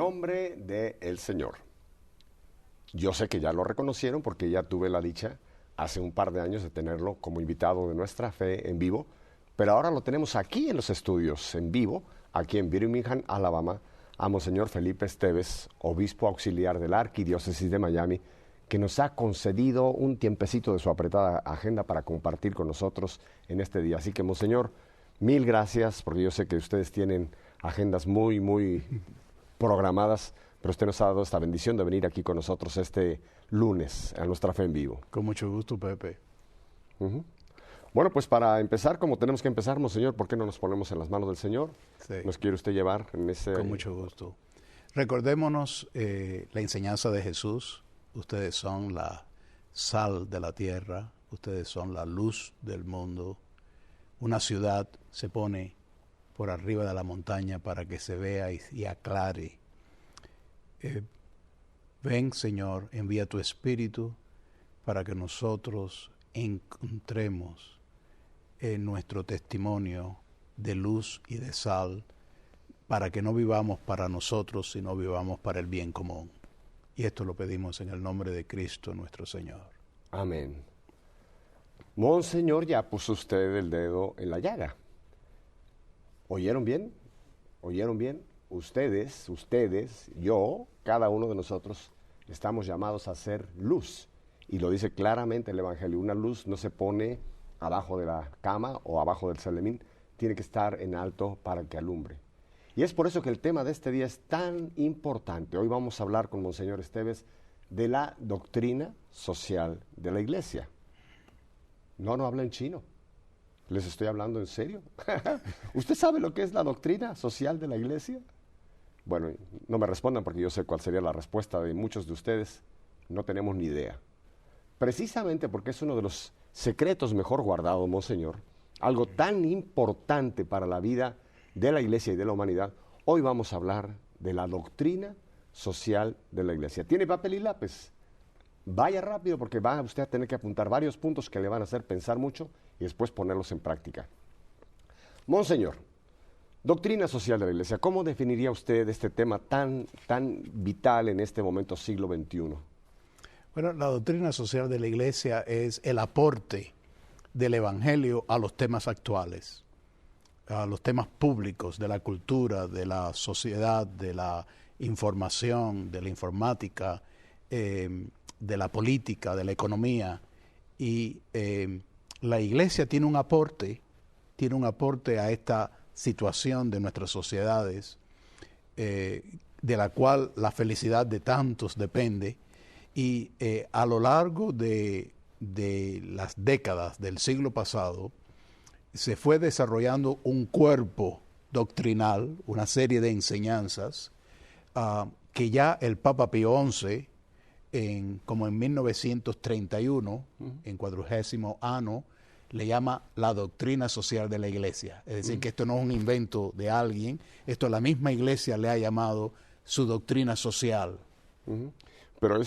nombre del Señor. Yo sé que ya lo reconocieron porque ya tuve la dicha hace un par de años de tenerlo como invitado de Nuestra Fe en vivo, pero ahora lo tenemos aquí en los estudios, en vivo, aquí en Birmingham, Alabama, a Monseñor Felipe Esteves, obispo auxiliar de la Arquidiócesis de Miami, que nos ha concedido un tiempecito de su apretada agenda para compartir con nosotros en este día. Así que, Monseñor, mil gracias, porque yo sé que ustedes tienen agendas muy programadas, pero usted nos ha dado esta bendición de venir aquí con nosotros este lunes a Nuestra Fe en Vivo. Con mucho gusto, Pepe. Bueno, pues para empezar, como tenemos que empezar, Monseñor, ¿por qué no nos ponemos en las manos del Señor? Sí. ¿Nos quiere usted llevar en ese...? Con mucho gusto. Recordémonos la enseñanza de Jesús. Ustedes son la sal de la tierra, ustedes son la luz del mundo. Una ciudad se pone por arriba de la montaña para que se vea y aclare. Ven, Señor, envía tu Espíritu para que nosotros encontremos en nuestro testimonio de luz y de sal, para que no vivamos para nosotros, sino vivamos para el bien común. Y esto lo pedimos en el nombre de Cristo nuestro Señor. Amén. Monseñor, ya puso usted el dedo en la llaga. ¿Oyeron bien? ¿Oyeron bien? Ustedes, yo, cada uno de nosotros, estamos llamados a ser luz. Y lo dice claramente el Evangelio. Una luz no se pone abajo de la cama o abajo del celemín, tiene que estar en alto para que alumbre. Y es por eso que el tema de este día es tan importante. Hoy vamos a hablar con Monseñor Esteves de la doctrina social de la Iglesia. No habla en chino. ¿Les estoy hablando en serio? ¿Usted sabe lo que es la doctrina social de la Iglesia? Bueno, no me respondan porque yo sé cuál sería la respuesta de muchos de ustedes. No tenemos ni idea. Precisamente porque es uno de los secretos mejor guardados, Monseñor, algo tan importante para la vida de la Iglesia y de la humanidad, hoy vamos a hablar de la doctrina social de la Iglesia. ¿Tiene papel y lápiz? Vaya rápido porque va usted a tener que apuntar varios puntos que le van a hacer pensar mucho y después ponerlos en práctica. Monseñor, doctrina social de la Iglesia, ¿cómo definiría usted este tema tan vital en este momento siglo XXI? Bueno, la doctrina social de la Iglesia es el aporte del Evangelio a los temas actuales, a los temas públicos de la cultura, de la sociedad, de la información, de la informática, de la política, de la economía. Y la Iglesia tiene un aporte a esta situación de nuestras sociedades, de la cual la felicidad de tantos depende. Y a lo largo de las décadas del siglo pasado, se fue desarrollando un cuerpo doctrinal, una serie de enseñanzas, que ya el Papa Pío XI, como en 1931, en 40º año, le llama la doctrina social de la Iglesia. Es decir, que esto no es un invento de alguien, esto la misma Iglesia le ha llamado su doctrina social. Pero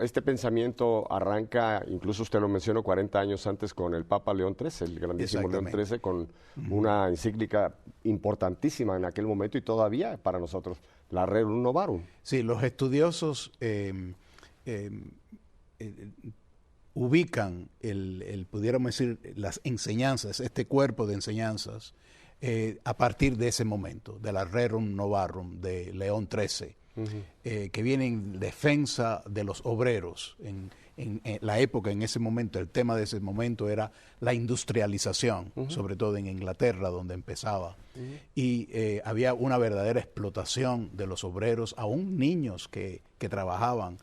este pensamiento arranca, incluso usted lo mencionó 40 años antes con el Papa León XIII, el grandísimo León XIII, con una encíclica importantísima en aquel momento y todavía para nosotros, la Rerum Novarum. Sí, los estudiosos ubican pudiéramos decir, las enseñanzas, este cuerpo de enseñanzas, a partir de ese momento, de la Rerum Novarum de León XIII. Que viene en defensa de los obreros. En la época, en ese momento, el tema de ese momento era la industrialización, sobre todo en Inglaterra, donde empezaba. Y había una verdadera explotación de los obreros, aún niños que trabajaban,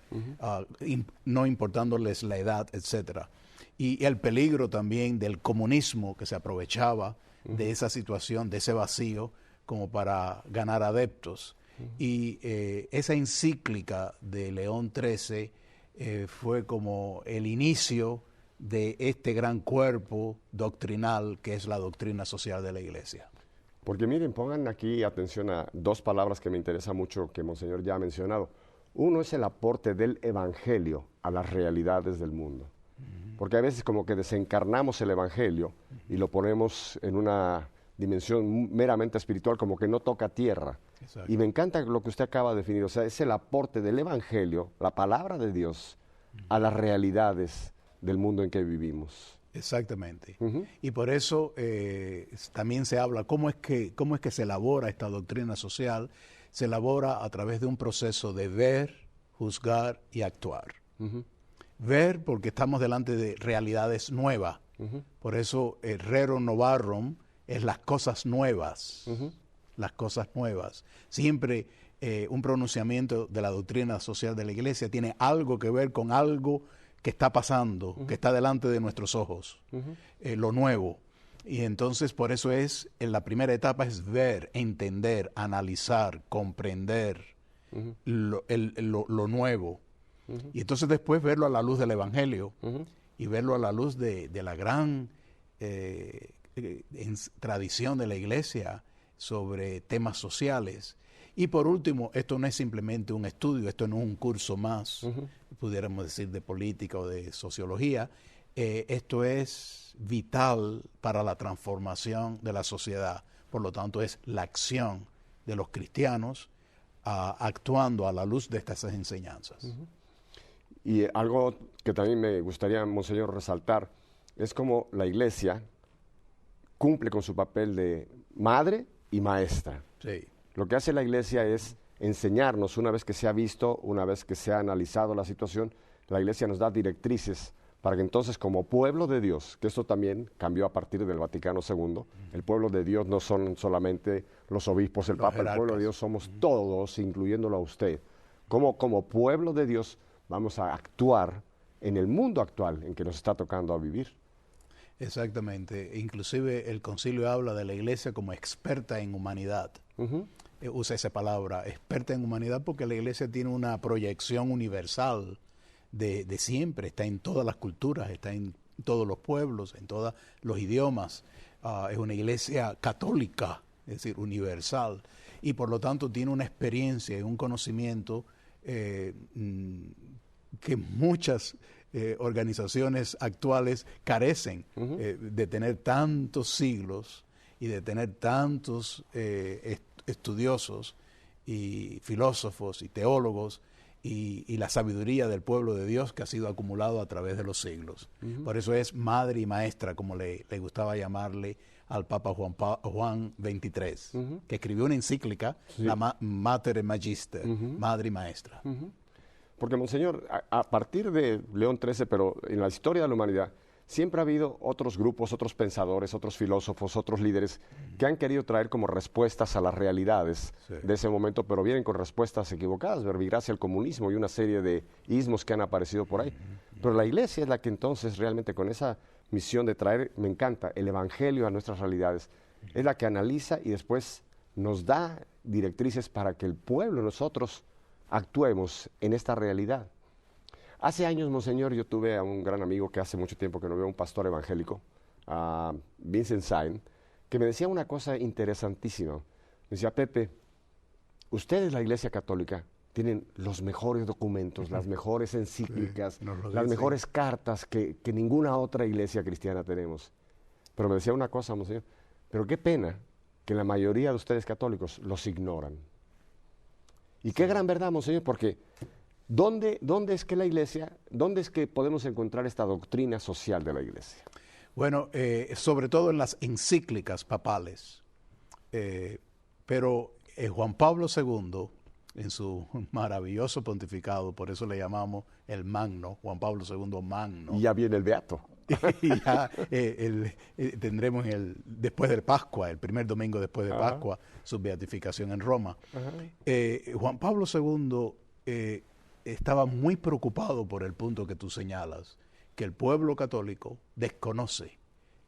no importándoles la edad, etcétera. Y el peligro también del comunismo, que se aprovechaba de esa situación, de ese vacío, como para ganar adeptos. Y esa encíclica de León XIII fue como el inicio de este gran cuerpo doctrinal que es la doctrina social de la Iglesia. Porque miren, pongan aquí atención a dos palabras que me interesa mucho que Monseñor ya ha mencionado. Uno es el aporte del Evangelio a las realidades del mundo. Porque a veces como que desencarnamos el Evangelio y lo ponemos en una dimensión meramente espiritual, como que no toca tierra. Exacto. Y me encanta lo que usted acaba de definir, o sea, es el aporte del Evangelio, la palabra de Dios, a las realidades del mundo en que vivimos. Exactamente. Ujú. Y por eso también se habla cómo es que se elabora esta doctrina social. Se elabora a través de un proceso de ver, juzgar y actuar. Ujú. Ver porque estamos delante de realidades nuevas. Ujú. Por eso rerum novarum es las cosas nuevas. Ujú. Las cosas nuevas. Siempre un pronunciamiento de la doctrina social de la Iglesia tiene algo que ver con algo que está pasando, que está delante de nuestros ojos, lo nuevo. Y entonces por eso en la primera etapa es ver, entender, analizar, comprender lo nuevo. Y entonces después verlo a la luz del Evangelio y verlo a la luz de la gran tradición de la Iglesia sobre temas sociales. Y por último, esto no es simplemente un estudio, esto no es un curso más, pudiéramos decir, de política o de sociología. Esto es vital para la transformación de la sociedad. Por lo tanto, es la acción de los cristianos actuando a la luz de estas enseñanzas. Y algo que también me gustaría, Monseñor, resaltar, es como la Iglesia cumple con su papel de madre y maestra. Sí. Lo que hace la Iglesia es enseñarnos, una vez que se ha visto, una vez que se ha analizado la situación, la Iglesia nos da directrices para que entonces como pueblo de Dios, que esto también cambió a partir del Vaticano II, el pueblo de Dios no son solamente los obispos, el Papa, el pueblo de Dios somos todos, incluyéndolo a usted. Como pueblo de Dios vamos a actuar en el mundo actual en que nos está tocando a vivir. Exactamente. Inclusive el concilio habla de la Iglesia como experta en humanidad. Usa esa palabra, experta en humanidad, porque la Iglesia tiene una proyección universal de siempre, está en todas las culturas, está en todos los pueblos, en todos los idiomas. Es una Iglesia católica, es decir, universal, y por lo tanto tiene una experiencia y un conocimiento que muchas organizaciones actuales carecen de tener tantos siglos y de tener tantos estudiosos y filósofos y teólogos y la sabiduría del pueblo de Dios que ha sido acumulado a través de los siglos. Por eso es madre y maestra, como le gustaba llamarle al Papa Juan XXIII, que escribió una encíclica, la Mater Magister, madre y maestra. Porque, Monseñor, a partir de León XIII, pero en la historia de la humanidad, siempre ha habido otros grupos, otros pensadores, otros filósofos, otros líderes que han querido traer como respuestas a las realidades de ese momento, pero vienen con respuestas equivocadas, verbigracia al comunismo y una serie de ismos que han aparecido por ahí. Pero la Iglesia es la que entonces realmente con esa misión de traer, me encanta, el Evangelio a nuestras realidades, es la que analiza y después nos da directrices para que el pueblo, nosotros, actuemos en esta realidad. Hace años, Monseñor, yo tuve a un gran amigo que hace mucho tiempo que no veo, un pastor evangélico, Vincent Sain, que me decía una cosa interesantísima. Me decía, Pepe, ustedes, la Iglesia Católica, tienen los mejores documentos, las mejores encíclicas, las mejores cartas que ninguna otra iglesia cristiana tenemos. Pero me decía una cosa, Monseñor, pero qué pena que la mayoría de ustedes católicos los ignoran. Y qué gran verdad, Monseñor, porque ¿dónde es que la Iglesia, dónde es que podemos encontrar esta doctrina social de la Iglesia? Bueno, sobre todo en las encíclicas papales. Pero Juan Pablo II, en su maravilloso pontificado, por eso le llamamos el Magno, Juan Pablo II Magno. Y ya viene el Beato. Y ya tendremos después de Pascua, el primer domingo después de Pascua, su beatificación en Roma. Juan Pablo II estaba muy preocupado por el punto que tú señalas, que el pueblo católico desconoce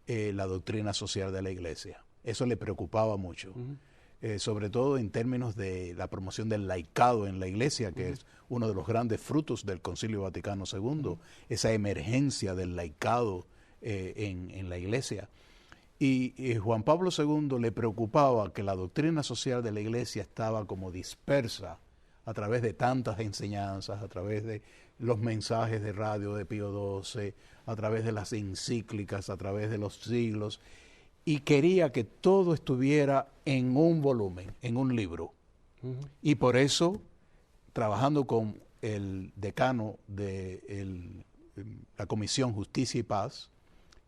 la doctrina social de la Iglesia. Eso le preocupaba mucho. Sobre todo en términos de la promoción del laicado en la Iglesia, que es uno de los grandes frutos del Concilio Vaticano II, esa emergencia del laicado en la Iglesia. Y Juan Pablo II le preocupaba que la doctrina social de la Iglesia estaba como dispersa a través de tantas enseñanzas, a través de los mensajes de radio de Pío XII, a través de las encíclicas, a través de los siglos, y quería que todo estuviera en un volumen, en un libro. Y por eso, trabajando con el decano de la Comisión Justicia y Paz,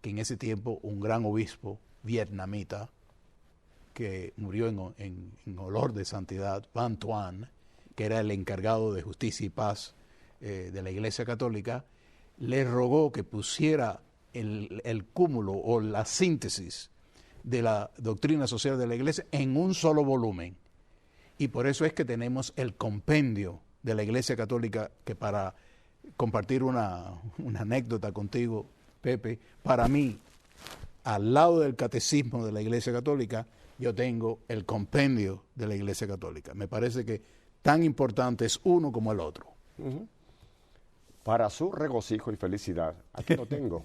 que en ese tiempo un gran obispo vietnamita que murió en olor de santidad, Van Thuan, que era el encargado de Justicia y Paz de la Iglesia Católica, le rogó que pusiera el cúmulo o la síntesis de la doctrina social de la Iglesia en un solo volumen. Y por eso es que tenemos el compendio de la Iglesia Católica, que para compartir una anécdota contigo, Pepe, para mí, al lado del catecismo de la Iglesia Católica, yo tengo el compendio de la Iglesia Católica. Me parece que tan importante es uno como el otro. Para su regocijo y felicidad, aquí lo tengo.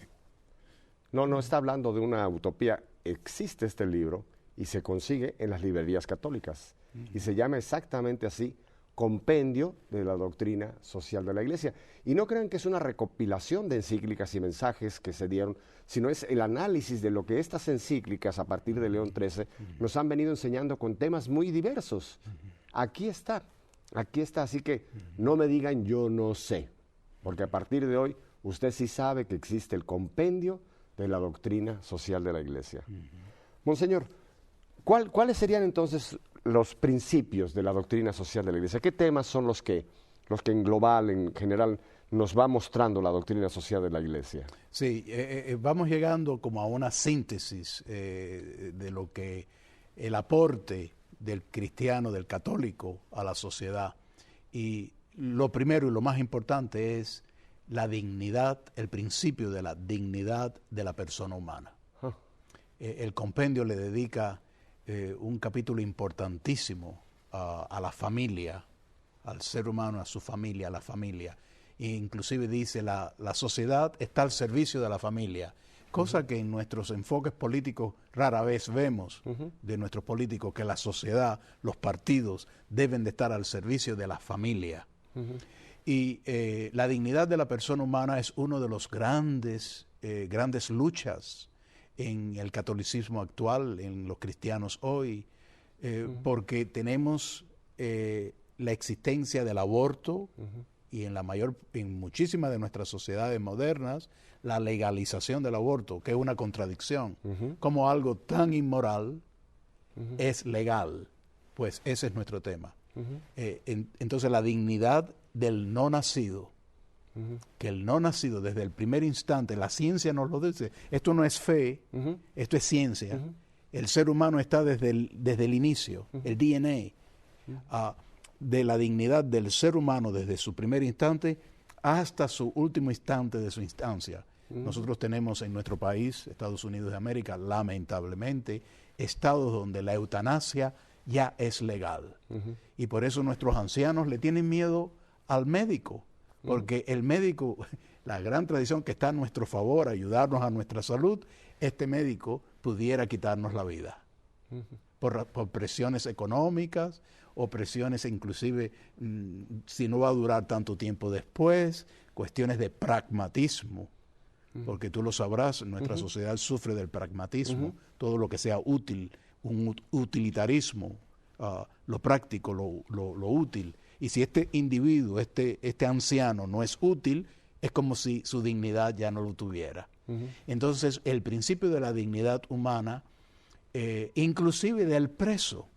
No está hablando de una utopía. Existe este libro y se consigue en las librerías católicas. Y se llama exactamente así, Compendio de la Doctrina Social de la Iglesia. Y no crean que es una recopilación de encíclicas y mensajes que se dieron, sino es el análisis de lo que estas encíclicas, a partir de León XIII, nos han venido enseñando con temas muy diversos. Aquí está, así que no me digan yo no sé, porque a partir de hoy usted sí sabe que existe el Compendio de la Doctrina Social de la Iglesia. Monseñor, ¿cuáles serían entonces los principios de la doctrina social de la Iglesia? ¿Qué temas son los que en global, en general, nos va mostrando la doctrina social de la Iglesia? Sí, vamos llegando como a una síntesis de lo que el aporte del cristiano, del católico a la sociedad. Y lo primero y lo más importante es la dignidad, el principio de la dignidad de la persona humana. El compendio le dedica un capítulo importantísimo a la familia, al ser humano, a su familia, a la familia. E inclusive dice, la sociedad está al servicio de la familia, cosa que en nuestros enfoques políticos rara vez vemos de nuestros políticos, que la sociedad, los partidos deben de estar al servicio de la familia. Y la dignidad de la persona humana es uno de los grandes luchas en el catolicismo actual, en los cristianos hoy, porque tenemos la existencia del aborto y en muchísimas de nuestras sociedades modernas, la legalización del aborto, que es una contradicción. Como algo tan inmoral es legal, pues ese es nuestro tema. Entonces la dignidad del no nacido, que el no nacido desde el primer instante, la ciencia nos lo dice, esto no es fe, esto es ciencia. El ser humano está desde el inicio, el DNA, de la dignidad del ser humano desde su primer instante hasta su último instante de su instancia. Nosotros tenemos en nuestro país, Estados Unidos de América, lamentablemente, estados donde la eutanasia ya es legal. Y por eso nuestros ancianos le tienen miedo al médico, porque el médico, la gran tradición que está a nuestro favor, ayudarnos a nuestra salud, este médico pudiera quitarnos la vida. Por presiones económicas o presiones inclusive si no va a durar tanto tiempo después, cuestiones de pragmatismo, porque tú lo sabrás, nuestra sociedad sufre del pragmatismo, todo lo que sea útil, un utilitarismo, lo práctico, lo útil. Y si este individuo, este anciano no es útil, es como si su dignidad ya no lo tuviera. Entonces, el principio de la dignidad humana, inclusive del preso,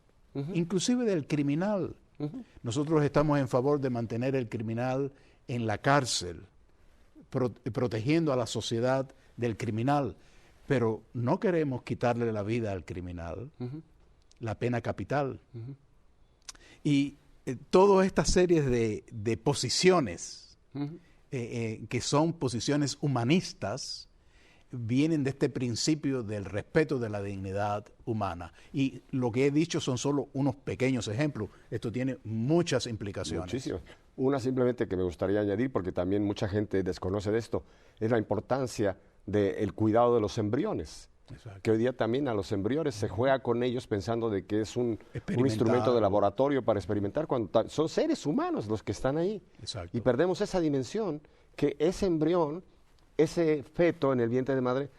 inclusive del criminal. Nosotros estamos en favor de mantener el criminal en la cárcel, protegiendo a la sociedad del criminal, pero no queremos quitarle la vida al criminal, la pena capital. Y toda esta serie de posiciones, que son posiciones humanistas, vienen de este principio del respeto de la dignidad humana. Y lo que he dicho son solo unos pequeños ejemplos. Esto tiene muchas implicaciones. Muchísimas. Una simplemente que me gustaría añadir, porque también mucha gente desconoce de esto, es la importancia del cuidado de los embriones. Exacto. Que hoy día también a los embriones se juega con ellos pensando de que es un instrumento de laboratorio para experimentar, cuando son seres humanos los que están ahí. Exacto. Y perdemos esa dimensión, que ese embrión ese feto en el vientre de madre,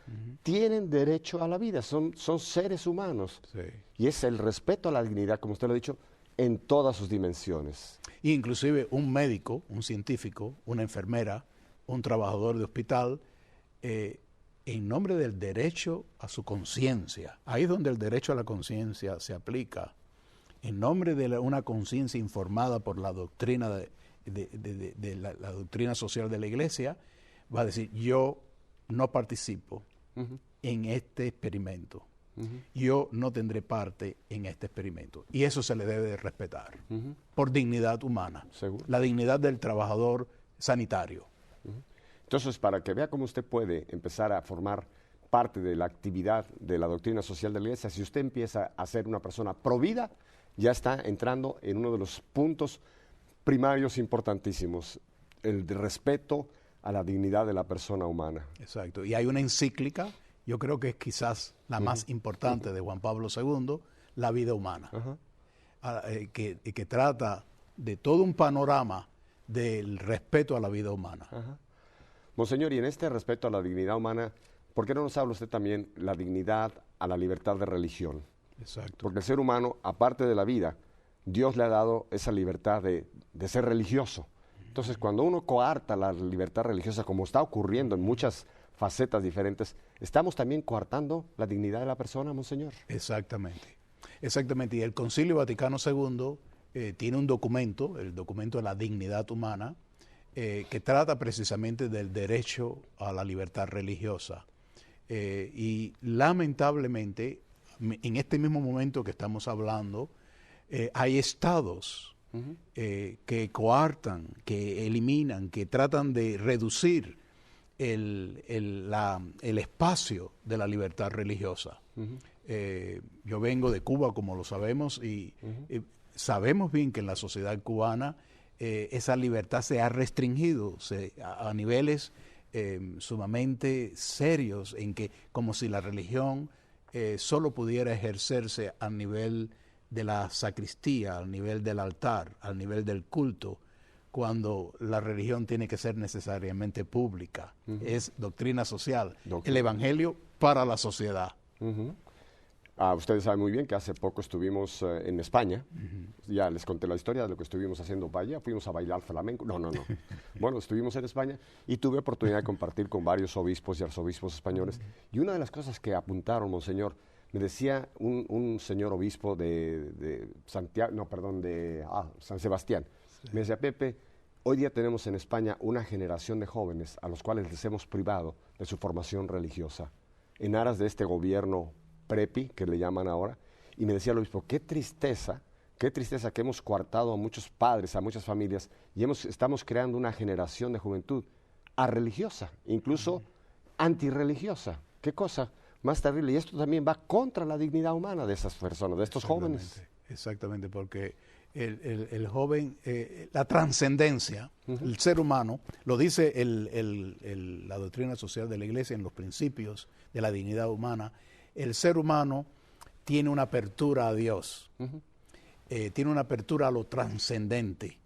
tienen derecho a la vida, son seres humanos. Sí. Y es el respeto a la dignidad, como usted lo ha dicho, en todas sus dimensiones. Inclusive un médico, un científico, una enfermera, un trabajador de hospital, en nombre del derecho a su conciencia, ahí es donde el derecho a la conciencia se aplica, en nombre de una conciencia informada por la doctrina de la doctrina social de la Iglesia, va a decir, yo no participo en este experimento. Yo no tendré parte en este experimento. Y eso se le debe de respetar por dignidad humana. ¿Seguro? La dignidad del trabajador sanitario. Entonces, para que vea cómo usted puede empezar a formar parte de la actividad de la doctrina social de la Iglesia, si usted empieza a ser una persona provida, ya está entrando en uno de los puntos primarios importantísimos, el de respeto a la dignidad de la persona humana. Exacto. Y hay una encíclica, yo creo que es quizás la más importante de Juan Pablo II, La vida humana, que trata de todo un panorama del respeto a la vida humana. Monseñor, y en este respeto a la dignidad humana, ¿por qué no nos habla usted también la dignidad a la libertad de religión? Exacto. Porque el ser humano, aparte de la vida, Dios le ha dado esa libertad de ser religioso. Entonces, cuando uno coarta la libertad religiosa, como está ocurriendo en muchas facetas diferentes, ¿estamos también coartando la dignidad de la persona, Monseñor? Exactamente. Exactamente. Y el Concilio Vaticano II tiene un documento, el documento de la dignidad humana, que trata precisamente del derecho a la libertad religiosa. Y lamentablemente, en este mismo momento que estamos hablando, hay estados que coartan, que eliminan, que tratan de reducir el espacio de la libertad religiosa. Yo vengo de Cuba, como lo sabemos, y sabemos bien que en la sociedad cubana esa libertad se ha restringido a niveles sumamente serios, en que como si la religión solo pudiera ejercerse a nivel de la sacristía, al nivel del altar, al nivel del culto, cuando la religión tiene que ser necesariamente pública. Es doctrina social, el evangelio para la sociedad. Ustedes saben muy bien que hace poco estuvimos en España. Ya les conté la historia de lo que estuvimos haciendo para allá. Fuimos a bailar flamenco. No. Bueno, estuvimos en España y tuve oportunidad de compartir con varios obispos y arzobispos españoles. Y una de las cosas que apuntaron, Monseñor, me decía un señor obispo de Santiago, de San Sebastián. Sí. Me decía, Pepe, hoy día tenemos en España una generación de jóvenes a los cuales les hemos privado de su formación religiosa en aras de este gobierno prepi, que le llaman ahora. Y me decía el obispo, qué tristeza que hemos coartado a muchos padres, a muchas familias, y estamos creando una generación de juventud arreligiosa, incluso antirreligiosa. ¿Qué cosa más terrible? Y esto también va contra la dignidad humana de esas personas, de estos jóvenes. Exactamente, porque el joven, la trascendencia, el ser humano, lo dice la doctrina social de la Iglesia en los principios de la dignidad humana. El ser humano tiene una apertura a Dios, tiene una apertura a lo trascendente.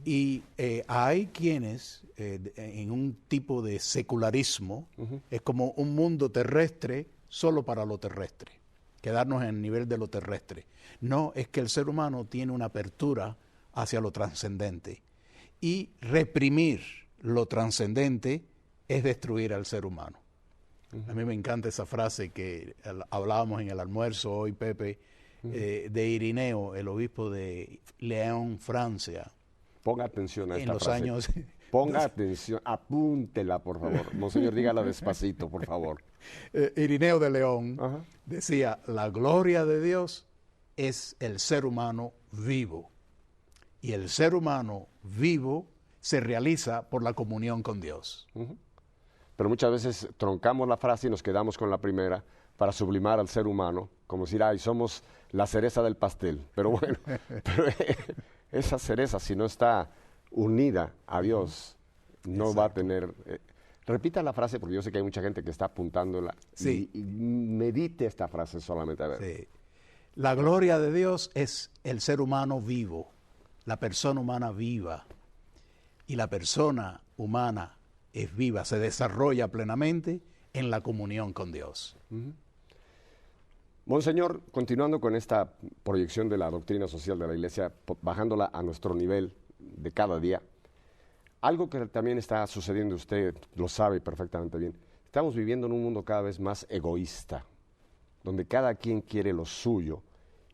Y hay quienes, en un tipo de secularismo, es como un mundo terrestre solo para lo terrestre, quedarnos en el nivel de lo terrestre. No, es que el ser humano tiene una apertura hacia lo trascendente. Y reprimir lo trascendente es destruir al ser humano. A mí me encanta esa frase que hablábamos en el almuerzo hoy, Pepe, de Irineo, el obispo de León, Francia. Ponga atención a esta en los frase. Años... Ponga atención, apúntela, por favor. Monseñor, dígala despacito, por favor. Irineo de León decía, la gloria de Dios es el ser humano vivo. Y el ser humano vivo se realiza por la comunión con Dios. Pero muchas veces troncamos la frase y nos quedamos con la primera para sublimar al ser humano, como decir, ay, somos la cereza del pastel. Pero bueno, esa cereza, si no está unida a Dios, no Exacto. Va a tener... repita la frase, porque yo sé que hay mucha gente que está apuntándola. Sí. Y medite esta frase solamente, a ver. Sí. La gloria de Dios es el ser humano vivo, la persona humana viva. Y la persona humana es viva, se desarrolla plenamente en la comunión con Dios. Monseñor, continuando con esta proyección de la doctrina social de la Iglesia, bajándola a nuestro nivel de cada día, algo que también está sucediendo, usted lo sabe perfectamente bien, estamos viviendo en un mundo cada vez más egoísta, donde cada quien quiere lo suyo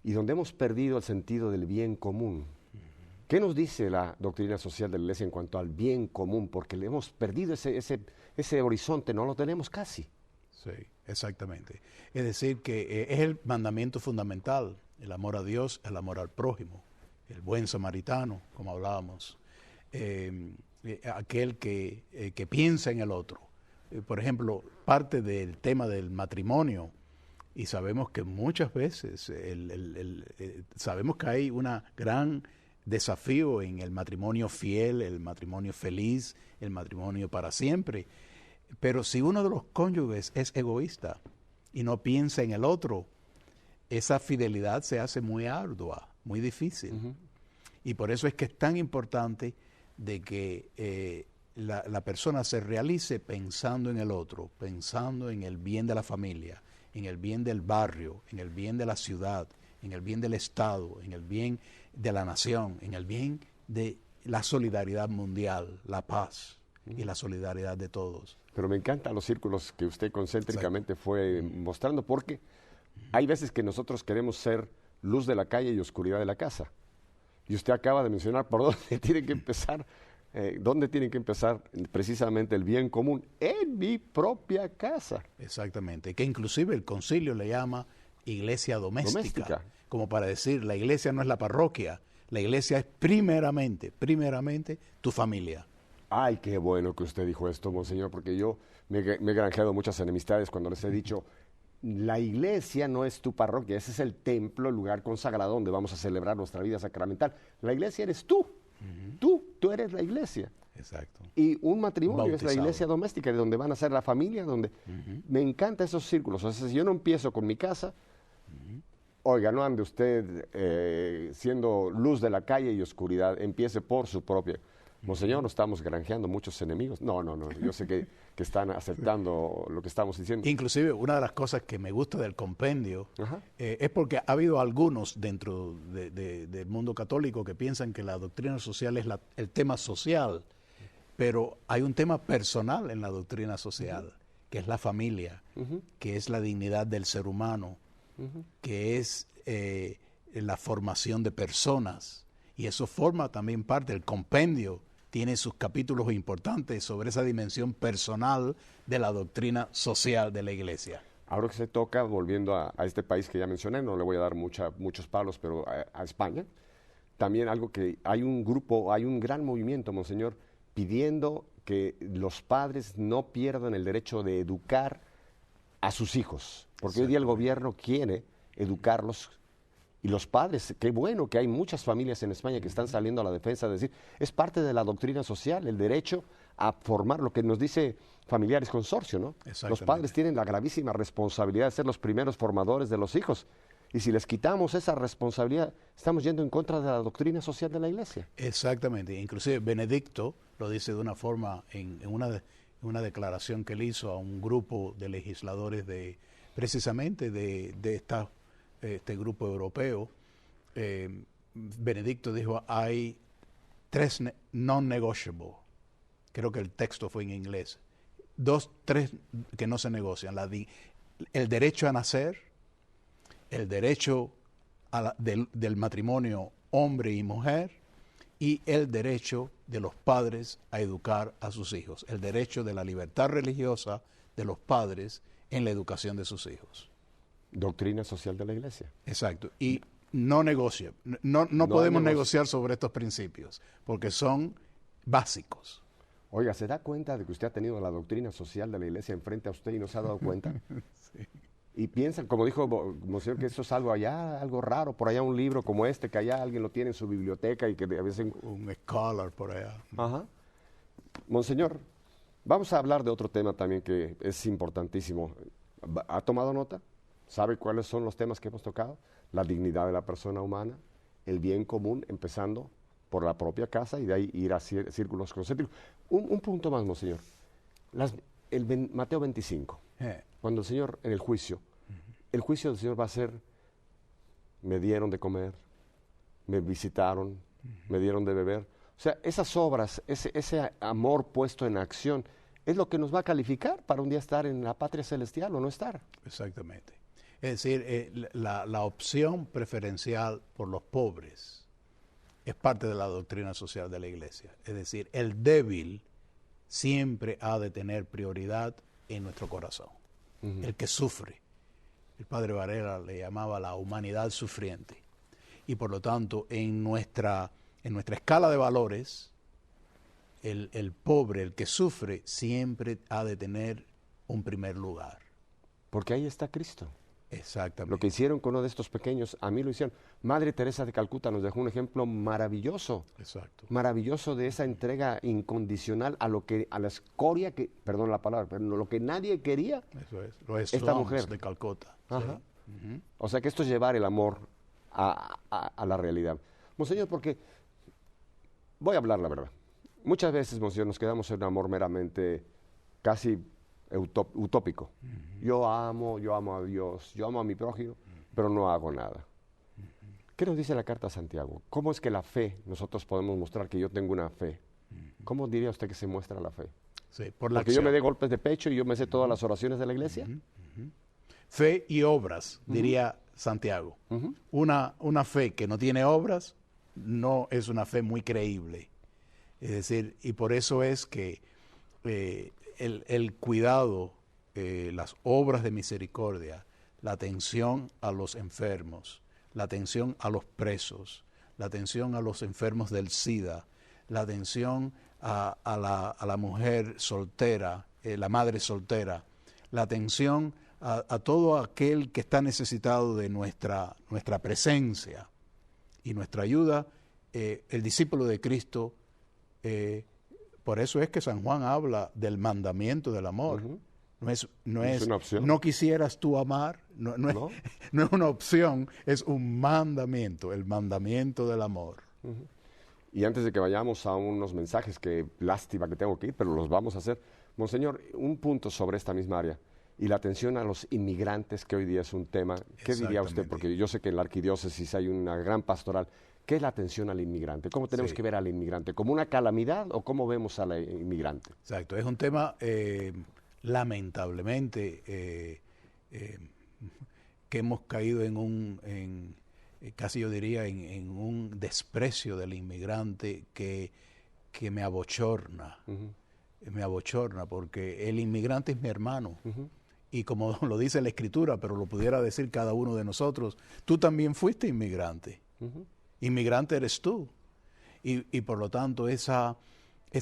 y donde hemos perdido el sentido del bien común. ¿Qué nos dice la doctrina social de la Iglesia en cuanto al bien común? Porque le hemos perdido ese horizonte, no lo tenemos casi. Sí, exactamente. Es decir, que es el mandamiento fundamental, el amor a Dios, el amor al prójimo, el buen samaritano, como hablábamos, aquel que piensa en el otro. Por ejemplo, parte del tema del matrimonio, y sabemos que muchas veces, sabemos que hay un gran desafío en el matrimonio fiel, el matrimonio feliz, el matrimonio para siempre. Pero si uno de los cónyuges es egoísta y no piensa en el otro, esa fidelidad se hace muy ardua, muy difícil. Y por eso es que es tan importante de que la persona se realice pensando en el otro, pensando en el bien de la familia, en el bien del barrio, en el bien de la ciudad, en el bien del Estado, en el bien de la nación, en el bien de la solidaridad mundial, la paz y la solidaridad de todos. Pero me encantan los círculos que usted concéntricamente fue mostrando, porque hay veces que nosotros queremos ser luz de la calle y oscuridad de la casa. Y usted acaba de mencionar por dónde tiene que empezar, precisamente el bien común en mi propia casa. Exactamente, que inclusive el concilio le llama iglesia doméstica, como para decir, la iglesia no es la parroquia, la iglesia es primeramente tu familia. Ay, qué bueno que usted dijo esto, monseñor, porque yo me he granjeado muchas enemistades cuando les he dicho, la iglesia no es tu parroquia, ese es el templo, el lugar consagrado donde vamos a celebrar nuestra vida sacramental. La iglesia eres tú, tú eres la iglesia. Exacto. Y un matrimonio Bautizado. es la iglesia doméstica, de donde van a ser la familia, donde me encantan esos círculos. O sea, si yo no empiezo con mi casa, oiga, no ande usted siendo luz de la calle y oscuridad, empiece por su propia. Monseñor, no estamos granjeando muchos enemigos. No, yo sé que están aceptando lo que estamos diciendo. Inclusive, una de las cosas que me gusta del compendio es porque ha habido algunos dentro del mundo católico que piensan que la doctrina social es el tema social, pero hay un tema personal en la doctrina social, que es la familia, que es la dignidad del ser humano, que es la formación de personas, y eso forma también parte del compendio. Tiene sus capítulos importantes sobre esa dimensión personal de la doctrina social de la Iglesia. Ahora que se toca, volviendo a este país que ya mencioné, no le voy a dar muchos palos, pero a España, también algo que hay un grupo, hay un gran movimiento, monseñor, pidiendo que los padres no pierdan el derecho de educar a sus hijos, porque hoy día el gobierno quiere educarlos. Y los padres, qué bueno que hay muchas familias en España que están saliendo a la defensa de decir, es parte de la doctrina social, el derecho a formar, lo que nos dice Familiares Consorcio, ¿no? Los padres tienen la gravísima responsabilidad de ser los primeros formadores de los hijos. Y si les quitamos esa responsabilidad, estamos yendo en contra de la doctrina social de la Iglesia. Exactamente. Inclusive Benedicto lo dice de una forma en una declaración que él hizo a un grupo de legisladores precisamente de este grupo europeo. Benedicto dijo, hay 3 non-negotiable, creo que el texto fue en inglés, 3 que no se negocian, el derecho a nacer, el derecho del matrimonio hombre y mujer, y el derecho de los padres a educar a sus hijos, el derecho de la libertad religiosa de los padres en la educación de sus hijos. Doctrina social de la Iglesia. Exacto. Y no negocia. No podemos negociar sobre estos principios, porque son básicos. Oiga, ¿se da cuenta de que usted ha tenido la doctrina social de la Iglesia enfrente a usted y no se ha dado cuenta? Sí. Y piensan, como dijo monseñor, que eso es algo allá, algo raro, por allá un libro como este, que allá alguien lo tiene en su biblioteca y que a veces... Un scholar por allá. Ajá. Monseñor, vamos a hablar de otro tema también que es importantísimo. ¿Ha tomado nota? ¿Sabe cuáles son los temas que hemos tocado? La dignidad de la persona humana, el bien común, empezando por la propia casa y de ahí ir a círculos concéntricos. Un punto más, monseñor. Mateo 25, Eh, cuando el Señor en el juicio del Señor va a ser, me dieron de comer, me visitaron, me dieron de beber. O sea, esas obras, ese amor puesto en acción, es lo que nos va a calificar para un día estar en la patria celestial o no estar. Exactamente. Es decir, la opción preferencial por los pobres es parte de la doctrina social de la Iglesia. Es decir, el débil siempre ha de tener prioridad en nuestro corazón. El que sufre. El padre Varela le llamaba la humanidad sufriente. Y por lo tanto, en nuestra escala de valores, el pobre, el que sufre, siempre ha de tener un primer lugar. Porque ahí está Cristo. Exactamente. Lo que hicieron con uno de estos pequeños, a mí lo hicieron. Madre Teresa de Calcuta nos dejó un ejemplo maravilloso. Exacto. Maravilloso de esa entrega incondicional a la escoria que, perdón la palabra, pero lo que nadie quería. Eso es. Los Esta slums mujer. de Calcuta. Ajá. Sí. O sea que esto es llevar el amor a la realidad. Monseñor, porque voy a hablar la verdad. Muchas veces, Monseñor, nos quedamos en un amor meramente casi utópico. Yo amo a Dios, yo amo a mi prójimo, pero no hago nada. ¿Qué nos dice la carta a Santiago? ¿Cómo es que la fe, nosotros podemos mostrar que yo tengo una fe? ¿Cómo diría usted que se muestra la fe? Sí, por la Porque yo acción. me dé golpes de pecho y yo me sé todas las oraciones de la iglesia. Fe y obras, diría Santiago. Una fe que no tiene obras no es una fe muy creíble. Es decir, y por eso es que el cuidado, las obras de misericordia, la atención a los enfermos, la atención a los presos, la atención a los enfermos del SIDA, la atención a la mujer soltera, la madre soltera, la atención a todo aquel que está necesitado de nuestra presencia y nuestra ayuda, el discípulo de Cristo, por eso es que San Juan habla del mandamiento del amor. No es una opción. No quisieras tú amar, no es una opción, es un mandamiento, el mandamiento del amor. Y antes de que vayamos a unos mensajes, que lástima que tengo que ir, pero los vamos a hacer. Monseñor, un punto sobre esta misma área y la atención a los inmigrantes, que hoy día es un tema. ¿Qué diría usted? Porque yo sé que en la arquidiócesis hay una gran pastoral. ¿Qué es la atención al inmigrante? ¿Cómo tenemos que ver al inmigrante? ¿Como una calamidad o cómo vemos al inmigrante? Exacto, es un tema lamentablemente que hemos caído casi yo diría en un desprecio del inmigrante que me abochorna. Me abochorna porque el inmigrante es mi hermano. Y como lo dice la Escritura, pero lo pudiera decir cada uno de nosotros, tú también fuiste inmigrante. Inmigrante eres tú. Y por lo tanto esa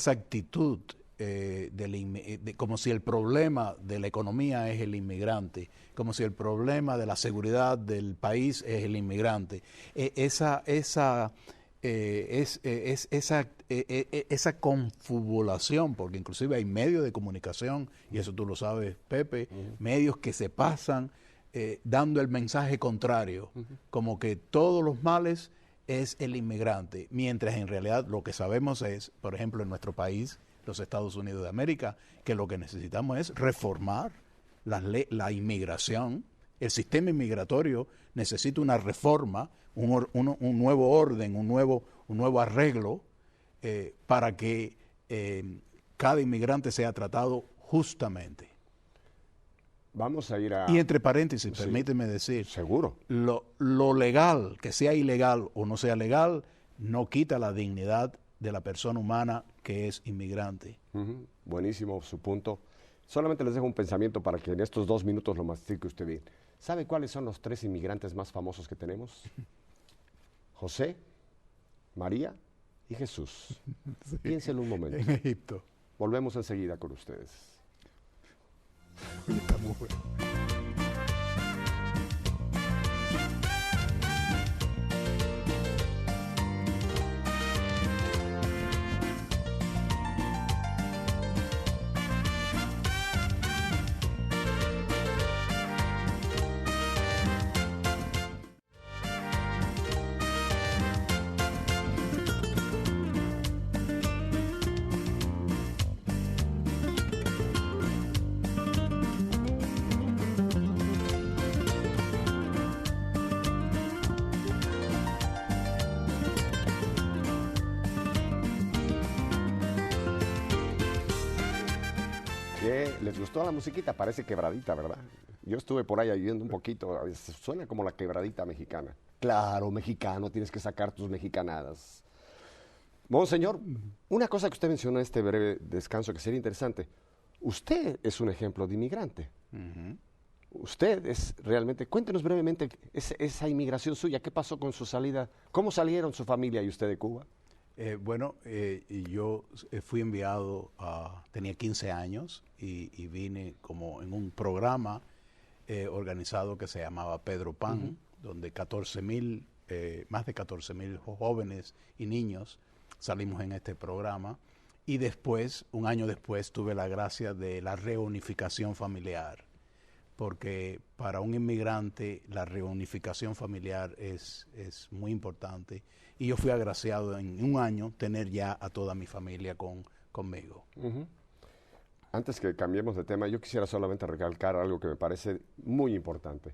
actitud como si el problema de la economía es el inmigrante, como si el problema de la seguridad del país es el inmigrante. Esa confabulación, porque inclusive hay medios de comunicación, y eso tú lo sabes, Pepe, medios que se pasan dando el mensaje contrario, como que todos los males es el inmigrante, mientras en realidad lo que sabemos es, por ejemplo, en nuestro país, los Estados Unidos de América, que lo que necesitamos es reformar la inmigración. El sistema inmigratorio necesita una reforma, un nuevo orden, un nuevo arreglo para que cada inmigrante sea tratado justamente. Vamos a ir a... Y entre paréntesis, permíteme decir, seguro, lo legal, que sea ilegal o no sea legal, no quita la dignidad de la persona humana que es inmigrante. Buenísimo su punto. Solamente les dejo un pensamiento para que en estos 2 minutos lo mastique usted bien. ¿Sabe cuáles son los 3 inmigrantes más famosos que tenemos? José, María y Jesús. Sí. Piénselo un momento. En Egipto. Volvemos enseguida con ustedes. Está muy bueno. ¿Les gustó la musiquita? Parece quebradita, ¿verdad? Yo estuve por ahí oyendo un poquito, suena como la quebradita mexicana. Claro, mexicano, tienes que sacar tus mexicanadas. Monseñor, una cosa que usted mencionó en este breve descanso que sería interesante. Usted es un ejemplo de inmigrante. Usted es realmente, cuéntenos brevemente esa inmigración suya, ¿qué pasó con su salida? ¿Cómo salieron su familia y usted de Cuba? Yo fui enviado, tenía 15 años y vine como en un programa organizado que se llamaba Pedro Pan, donde más de 14,000 jóvenes y niños salimos en este programa. Y después, un año después, tuve la gracia de la reunificación familiar, porque para un inmigrante la reunificación familiar es muy importante. Y yo fui agraciado en un año tener ya a toda mi familia conmigo. Antes que cambiemos de tema, yo quisiera solamente recalcar algo que me parece muy importante.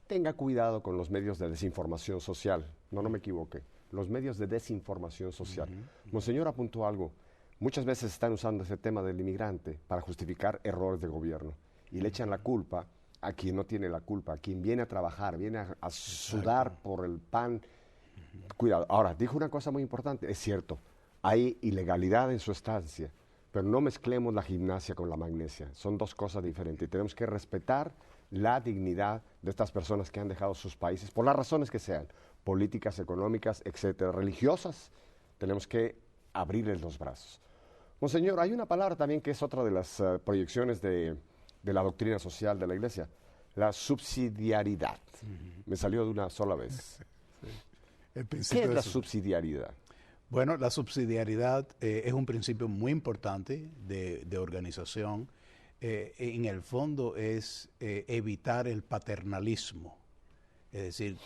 Tenga cuidado con los medios de desinformación social. No me equivoque. Los medios de desinformación social. Monseñor apuntó algo. Muchas veces están usando ese tema del inmigrante para justificar errores de gobierno. Y le echan la culpa a quien no tiene la culpa, a quien viene a trabajar, viene a sudar por el pan. Cuidado. Ahora, dijo una cosa muy importante. Es cierto, hay ilegalidad en su estancia, pero no mezclemos la gimnasia con la magnesia. Son dos cosas diferentes. Y tenemos que respetar la dignidad de estas personas que han dejado sus países, por las razones que sean, políticas, económicas, etcétera, religiosas. Tenemos que abrirles los brazos. Monseñor, hay una palabra también que es otra de las proyecciones de la doctrina social de la Iglesia, la subsidiariedad. Me salió de una sola vez. ¿Qué es la subsidiariedad? Bueno, la subsidiariedad es un principio muy importante de organización. En el fondo es evitar el paternalismo. Es decir,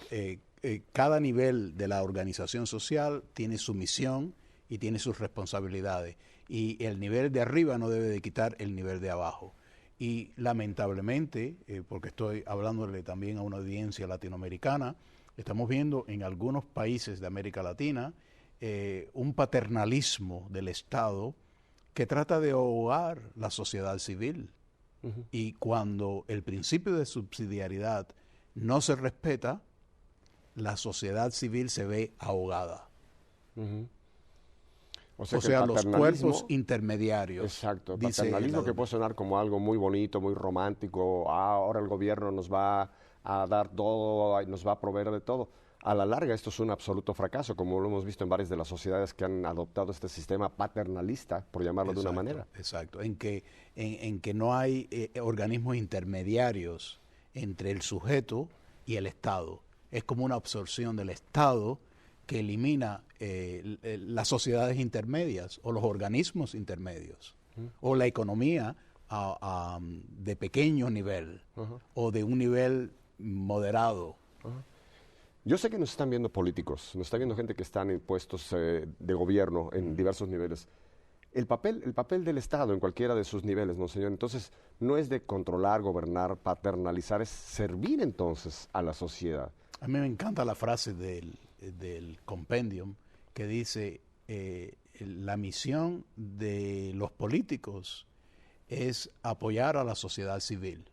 cada nivel de la organización social tiene su misión y tiene sus responsabilidades. Y el nivel de arriba no debe de quitar el nivel de abajo. Y lamentablemente, porque estoy hablándole también a una audiencia latinoamericana, estamos viendo en algunos países de América Latina un paternalismo del Estado que trata de ahogar la sociedad civil. Y cuando el principio de subsidiariedad no se respeta, la sociedad civil se ve ahogada. O sea los cuerpos intermediarios. Exacto, el paternalismo que puede sonar como algo muy bonito, muy romántico. Ahora el gobierno nos va a dar todo, nos va a proveer de todo. A la larga esto es un absoluto fracaso, como lo hemos visto en varias de las sociedades que han adoptado este sistema paternalista, por llamarlo de una manera. Exacto, en que no hay organismos intermediarios entre el sujeto y el Estado. Es como una absorción del Estado que elimina las sociedades intermedias o los organismos intermedios o la economía de pequeño nivel o de un nivel moderado. Yo sé que nos están viendo políticos, nos está viendo gente que están en puestos de gobierno en diversos niveles. El papel del Estado en cualquiera de sus niveles, Monseñor, entonces no es de controlar, gobernar, paternalizar, es servir entonces a la sociedad. A mí me encanta la frase del compendium que dice la misión de los políticos es apoyar a la sociedad civil.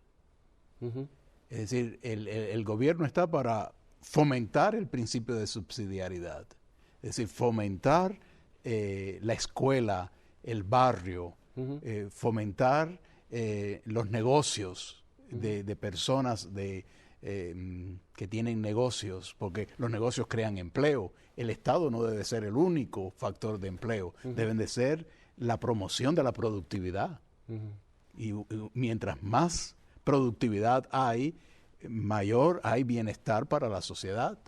Es decir, el gobierno está para fomentar el principio de subsidiariedad, es decir, fomentar la escuela, el barrio, fomentar los negocios de personas que tienen negocios, porque los negocios crean empleo. El Estado no debe ser el único factor de empleo, deben de ser la promoción de la productividad. Y mientras más productividad hay, mayor hay bienestar para la sociedad.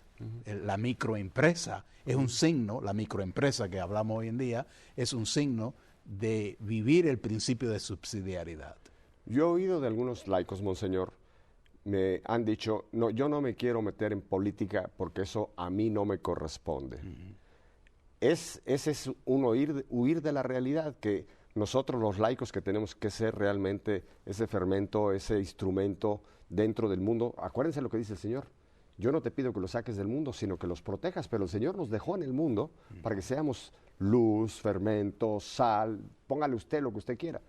La microempresa es un signo, la microempresa que hablamos hoy en día, es un signo de vivir el principio de subsidiariedad. Yo he oído de algunos laicos, Monseñor, me han dicho, no, yo no me quiero meter en política porque eso a mí no me corresponde. Ese es un huir de la realidad, que nosotros los laicos que tenemos que ser realmente ese fermento, ese instrumento dentro del mundo. Acuérdense lo que dice el Señor. Yo no te pido que los saques del mundo, sino que los protejas, pero el Señor nos dejó en el mundo para que seamos luz, fermento, sal, póngale usted lo que usted quiera.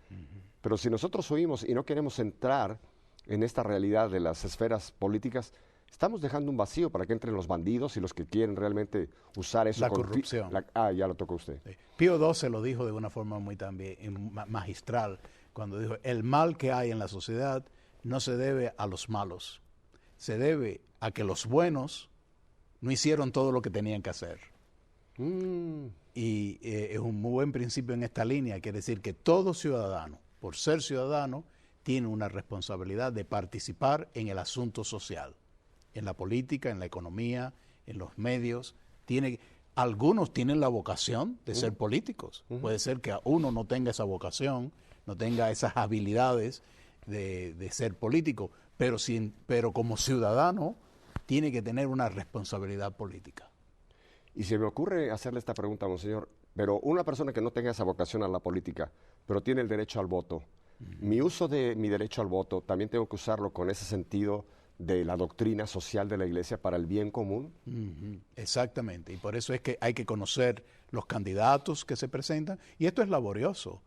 Pero si nosotros oímos y no queremos entrar en esta realidad de las esferas políticas, estamos dejando un vacío para que entren los bandidos y los que quieren realmente usar eso. La corrupción. Ya lo tocó usted. Sí. Pío XII lo dijo de una forma muy también magistral, cuando dijo, el mal que hay en la sociedad no se debe a los malos, se debe a que los buenos no hicieron todo lo que tenían que hacer. Y es un muy buen principio en esta línea, quiere decir que todo ciudadano, por ser ciudadano, tiene una responsabilidad de participar en el asunto social, en la política, en la economía, en los medios. Algunos tienen la vocación de ser políticos. Puede ser que uno no tenga esa vocación, no tenga esas habilidades de ser político, pero como ciudadano tiene que tener una responsabilidad política. Y se me ocurre hacerle esta pregunta, monseñor, pero una persona que no tenga esa vocación a la política, pero tiene el derecho al voto, mi uso de mi derecho al voto, ¿también tengo que usarlo con ese sentido de la doctrina social de la Iglesia para el bien común? Exactamente, y por eso es que hay que conocer los candidatos que se presentan, y esto es laborioso.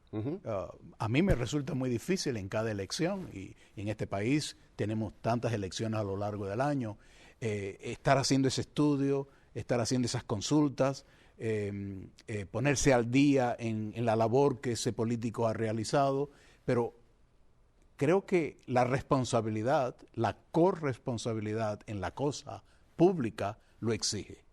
A mí me resulta muy difícil en cada elección, y en este país tenemos tantas elecciones a lo largo del año, estar haciendo ese estudio, estar haciendo esas consultas, ponerse al día en la labor que ese político ha realizado, pero creo que la responsabilidad, la corresponsabilidad en la cosa pública lo exige.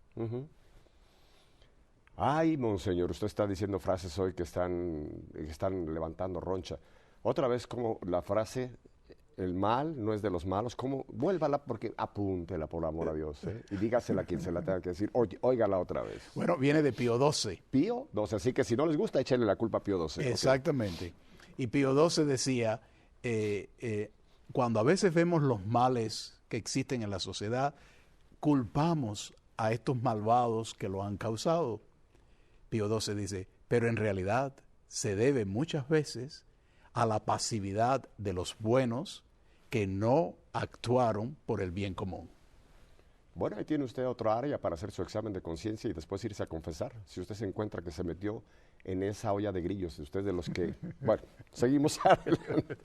Ay, monseñor, usted está diciendo frases hoy que están levantando roncha. Otra vez como la frase, el mal no es de los malos, como vuélvala porque apúntela por amor a Dios, y dígasela a quien se la tenga que decir, óigala otra vez. Bueno, viene de Pío XII. Pío XII, así que si no les gusta, échenle la culpa a Pío XII. Exactamente. Okay. Y Pío XII decía, cuando a veces vemos los males que existen en la sociedad, culpamos a estos malvados que lo han causado. Pío XII dice, pero en realidad se debe muchas veces a la pasividad de los buenos que no actuaron por el bien común. Bueno, ahí tiene usted otra área para hacer su examen de conciencia y después irse a confesar. Si usted se encuentra que se metió en esa olla de grillos, usted de los que... Bueno, seguimos adelante.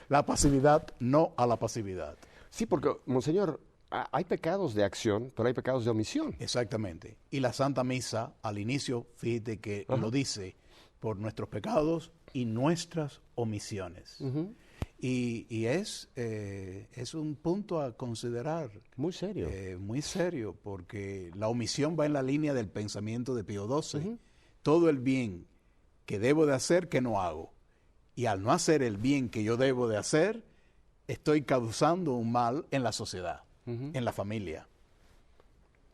La pasividad, no a la pasividad. Sí, porque, monseñor, hay pecados de acción, pero hay pecados de omisión. Exactamente. Y la Santa Misa, al inicio, fíjate que lo dice, por nuestros pecados y nuestras omisiones. Y es un punto a considerar. Muy serio. Muy serio, porque la omisión va en la línea del pensamiento de Pío XII. Todo el bien que debo de hacer, que no hago. Y al no hacer el bien que yo debo de hacer, estoy causando un mal en la sociedad, en la familia.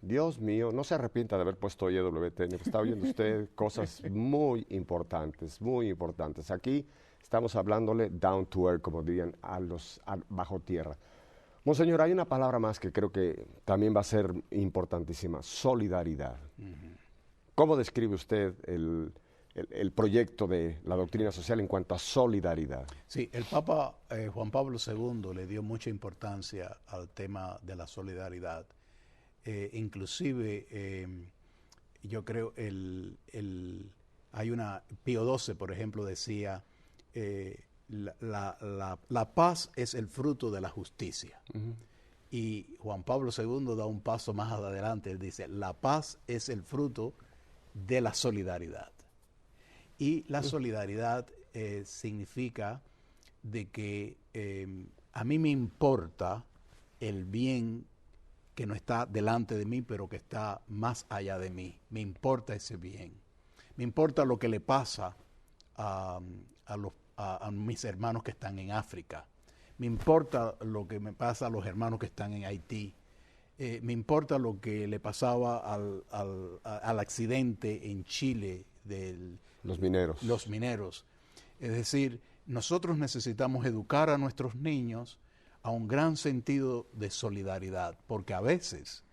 Dios mío, no se arrepienta de haber puesto YWTN, está oyendo usted cosas muy importantes, muy importantes. Aquí estamos hablándole down to earth, como dirían, bajo tierra. Monseñor, hay una palabra más que creo que también va a ser importantísima, solidaridad. ¿Cómo describe usted el proyecto de la doctrina social en cuanto a solidaridad? Sí, el Papa Juan Pablo II le dio mucha importancia al tema de la solidaridad. Inclusive, yo creo, Pío XII, por ejemplo, decía, la paz es el fruto de la justicia. Y Juan Pablo II da un paso más adelante, él dice, la paz es el fruto de la solidaridad. Y la solidaridad significa de que a mí me importa el bien que no está delante de mí, pero que está más allá de mí. Me importa ese bien. Me importa lo que le pasa a mis hermanos que están en África. Me importa lo que me pasa a los hermanos que están en Haití. Me importa lo que le pasaba al accidente en Chile de los mineros. Es decir, nosotros necesitamos educar a nuestros niños a un gran sentido de solidaridad, porque a veces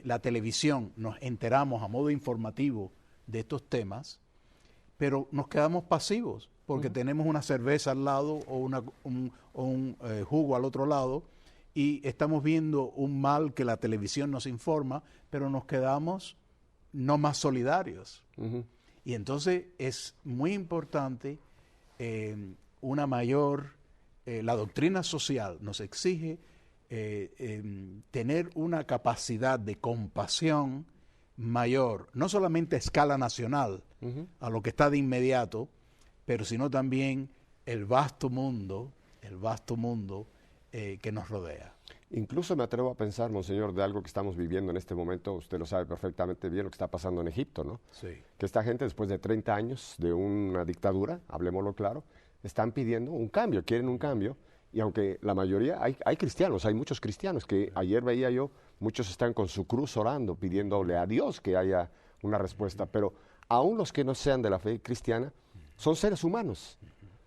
la televisión nos enteramos a modo informativo de estos temas, pero nos quedamos pasivos, porque tenemos una cerveza al lado o un jugo al otro lado, y estamos viendo un mal que la televisión nos informa, pero nos quedamos no más solidarios. Y entonces es muy importante una mayor, la doctrina social nos exige tener una capacidad de compasión mayor, no solamente a escala nacional, a lo que está de inmediato, pero sino también el vasto mundo que nos rodea. Incluso me atrevo a pensar, monseñor, de algo que estamos viviendo en este momento. Usted lo sabe perfectamente bien, lo que está pasando en Egipto, ¿no? Sí. Que esta gente, después de 30 años de una dictadura, hablemoslo claro, están pidiendo un cambio, quieren un cambio. Y aunque la mayoría, hay cristianos, hay muchos cristianos, que ayer veía yo, muchos están con su cruz orando, pidiéndole a Dios que haya una respuesta. Pero aún los que no sean de la fe cristiana, son seres humanos.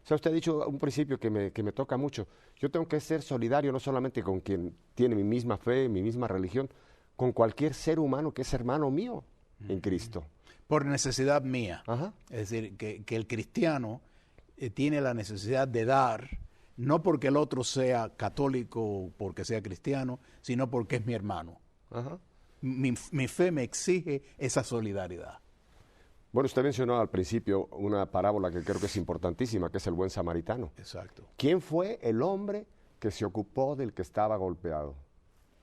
O sea, usted ha dicho un principio que me toca mucho. Yo tengo que ser solidario no solamente con quien tiene mi misma fe, mi misma religión, con cualquier ser humano que es hermano mío en Cristo. Por necesidad mía. Ajá. Es decir, que el cristiano tiene la necesidad de dar, no porque el otro sea católico o porque sea cristiano, sino porque es mi hermano. Ajá. Mi fe me exige esa solidaridad. Bueno, usted mencionó al principio una parábola que creo que es importantísima, que es el buen samaritano. Exacto. ¿Quién fue el hombre que se ocupó del que estaba golpeado?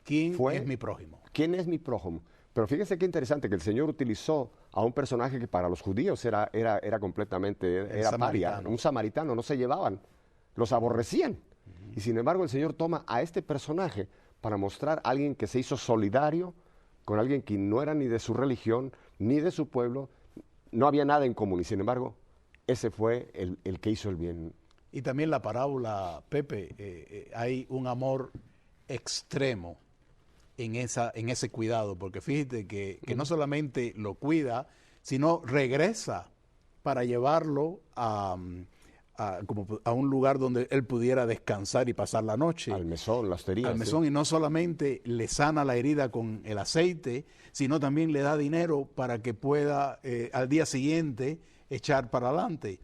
¿Quién Fue- es mi prójimo? ¿Quién es mi prójimo? Pero fíjense qué interesante que el Señor utilizó a un personaje que para los judíos era completamente, era paria, samaritano. un samaritano, no se llevaban, los aborrecían. Y sin embargo el Señor toma a este personaje para mostrar a alguien que se hizo solidario con alguien que no era ni de su religión, ni de su pueblo, no había nada en común. Y sin embargo, ese fue el que hizo el bien. Y también la parábola, Pepe, hay un amor extremo en ese cuidado, porque fíjate que no solamente lo cuida, sino regresa para llevarlo como a un lugar donde él pudiera descansar y pasar la noche. Al mesón, la hostería. Al sí. mesón, y no solamente le sana la herida con el aceite, sino también le da dinero para que pueda al día siguiente echar para adelante.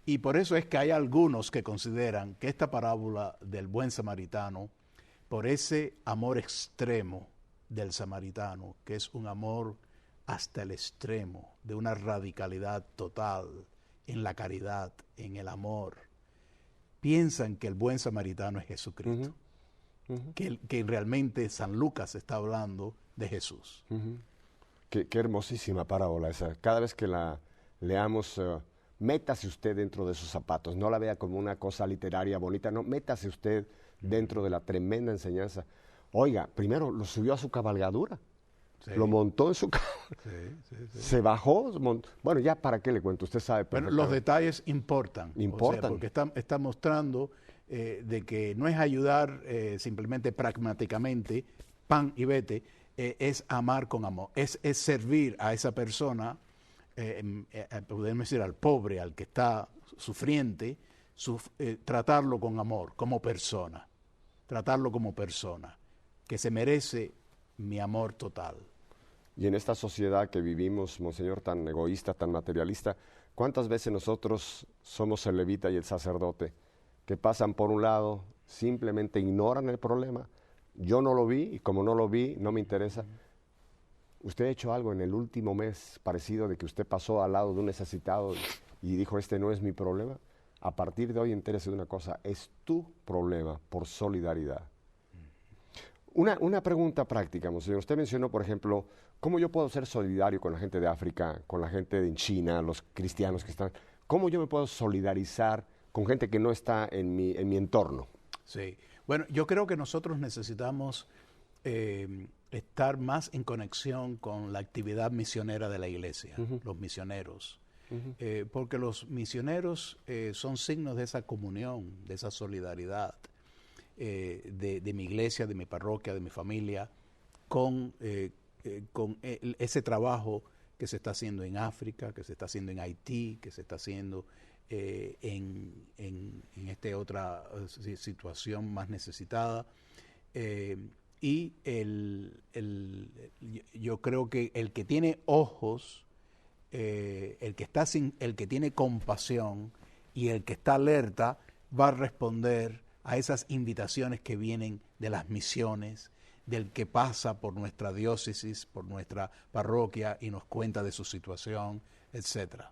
Y por eso es que hay algunos que consideran que esta parábola del buen samaritano, por ese amor extremo del samaritano, que es un amor hasta el extremo, de una radicalidad total en la caridad, en el amor, piensan que el buen samaritano es Jesucristo. Que realmente San Lucas está hablando de Jesús. Qué hermosísima parábola esa. Cada vez que la leamos, métase usted dentro de sus zapatos. No la vea como una cosa literaria bonita, no, métase usted dentro de la tremenda enseñanza. Oiga, primero lo subió a su cabalgadura, Sí. lo montó en su se bajó, bueno, ya para qué le cuento, usted sabe Bueno, perfectamente. los detalles importan. Importan. O sea, porque está mostrando de que no es ayudar simplemente pragmáticamente, pan y vete, es amar con amor, es servir a esa persona, podemos decir al pobre, al que está sufriente, tratarlo con amor, como persona, que se merece mi amor total. Y en esta sociedad que vivimos, monseñor, tan egoísta, tan materialista, ¿cuántas veces nosotros somos el levita y el sacerdote que pasan por un lado, simplemente ignoran el problema? Yo no lo vi y como no lo vi, no me interesa. ¿Usted ha hecho algo en el último mes parecido de que usted pasó al lado de un necesitado y dijo, este no es mi problema? A partir de hoy, entérese de una cosa, es tu problema por solidaridad. Una pregunta práctica, monseñor. Usted mencionó, por ejemplo, ¿cómo yo puedo ser solidario con la gente de África, con la gente de China, los cristianos que están? ¿Cómo yo me puedo solidarizar con gente que no está en mi entorno? Sí. Bueno, yo creo que nosotros necesitamos estar más en conexión con la actividad misionera de la Iglesia, los misioneros. Porque los misioneros son signos de esa comunión, de esa solidaridad de mi iglesia, de mi parroquia, de mi familia, con ese trabajo que se está haciendo en África, que se está haciendo en Haití, que se está haciendo en esta otra situación más necesitada. Y yo creo que el que tiene ojos, el que tiene compasión y el que está alerta va a responder a esas invitaciones que vienen de las misiones, del que pasa por nuestra diócesis, por nuestra parroquia y nos cuenta de su situación, etcétera.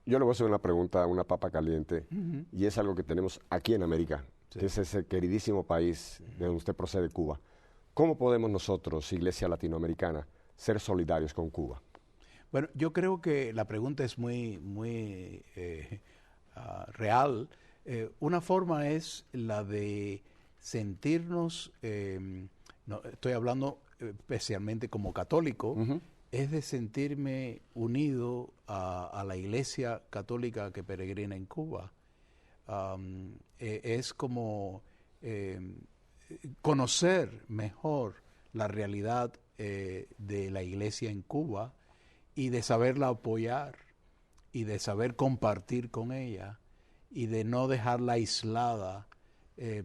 Yo le voy a hacer una pregunta, una papa caliente, y es algo que tenemos aquí en América, que es ese queridísimo país de donde usted procede, Cuba. ¿Cómo podemos nosotros, Iglesia Latinoamericana, ser solidarios con Cuba? Bueno, yo creo que la pregunta es muy real. Una forma es la de sentirnos, no, estoy hablando especialmente como católico, es de sentirme unido a la Iglesia Católica que peregrina en Cuba. Es como conocer mejor la realidad de la Iglesia en Cuba y de saberla apoyar y de saber compartir con ella y de no dejarla aislada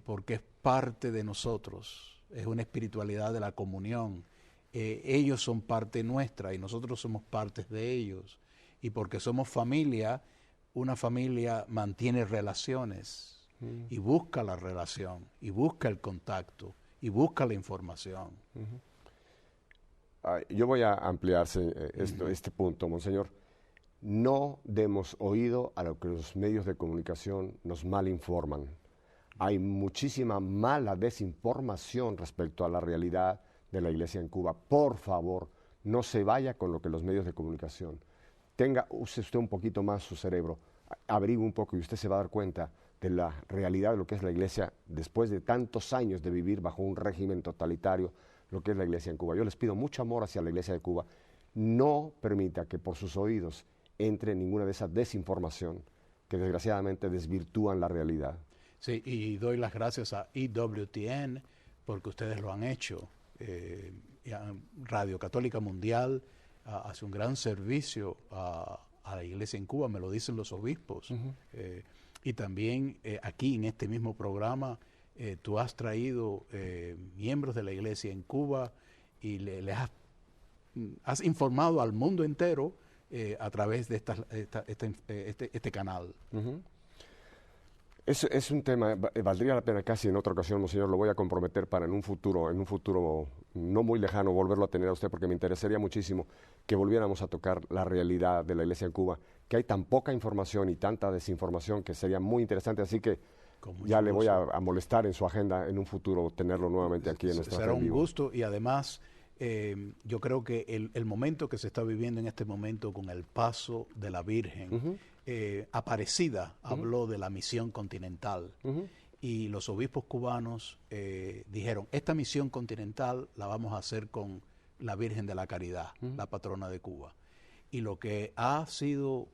porque es parte de nosotros, es una espiritualidad de la comunión. Ellos son parte nuestra y nosotros somos partes de ellos. Y porque somos familia, una familia mantiene relaciones y busca la relación, y busca el contacto, y busca la información. Yo voy a ampliar este punto, Monseñor. No demos oído a lo que los medios de comunicación nos malinforman. Hay muchísima mala desinformación respecto a la realidad de la Iglesia en Cuba. Por favor, no se vaya con lo que los medios de comunicación. Use usted un poquito más su cerebro, averigüe un poco y usted se va a dar cuenta de la realidad de lo que es la Iglesia después de tantos años de vivir bajo un régimen totalitario, lo que es la Iglesia en Cuba. Yo les pido mucho amor hacia la Iglesia de Cuba. No permita que por sus oídos entre ninguna de esa desinformación que desgraciadamente desvirtúan la realidad. Sí, y doy las gracias a EWTN porque ustedes lo han hecho. Radio Católica Mundial hace un gran servicio a la Iglesia en Cuba, me lo dicen los obispos. Y también aquí en este mismo programa tú has traído miembros de la Iglesia en Cuba y les has informado al mundo entero a través de este canal. Es un tema, valdría la pena casi en otra ocasión, Monseñor, lo voy a comprometer para en un futuro no muy lejano, volverlo a tener a usted, porque me interesaría muchísimo que volviéramos a tocar la realidad de la Iglesia en Cuba, que hay tan poca información y tanta desinformación que sería muy interesante, así que ya le voy a molestar en su agenda en un futuro tenerlo nuevamente aquí en nuestra Será un gusto y además yo creo que el momento que se está viviendo en este momento con el paso de la Virgen, Aparecida habló de la misión continental y los obispos cubanos dijeron, esta misión continental la vamos a hacer con la Virgen de la Caridad, la patrona de Cuba. Y lo que ha sido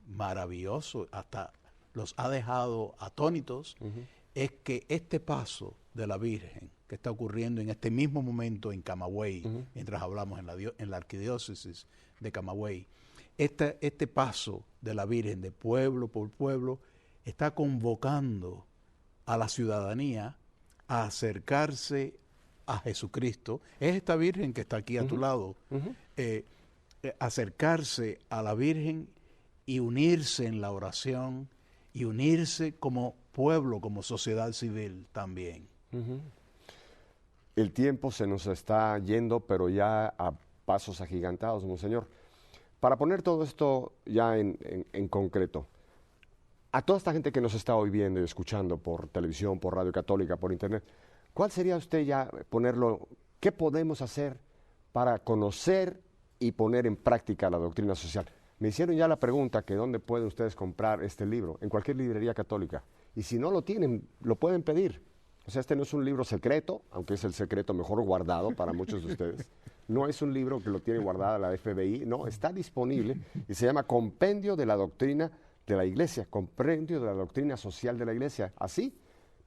maravilloso, hasta los ha dejado atónitos, es que este paso de la Virgen que está ocurriendo en este mismo momento en Camagüey, mientras hablamos en la arquidiócesis de Camagüey, este paso de la Virgen de pueblo por pueblo está convocando a la ciudadanía a acercarse a Jesucristo. Es esta Virgen que está aquí a tu lado, acercarse a la Virgen y unirse en la oración y unirse como pueblo, como sociedad civil también. El tiempo se nos está yendo, pero ya a pasos agigantados, Monseñor. Para poner todo esto ya en concreto, a toda esta gente que nos está hoy viendo y escuchando por televisión, por Radio Católica, por internet, ¿cuál sería usted ya ponerlo, qué podemos hacer para conocer y poner en práctica la doctrina social? Me hicieron ya la pregunta que dónde pueden ustedes comprar este libro, en cualquier librería católica. Y si no lo tienen, lo pueden pedir. O sea, este no es un libro secreto, aunque es el secreto mejor guardado para muchos de ustedes. No es un libro que lo tiene guardada la FBI, no, está disponible y se llama Compendio de la Doctrina de la Iglesia, Compendio de la Doctrina Social de la Iglesia. Así,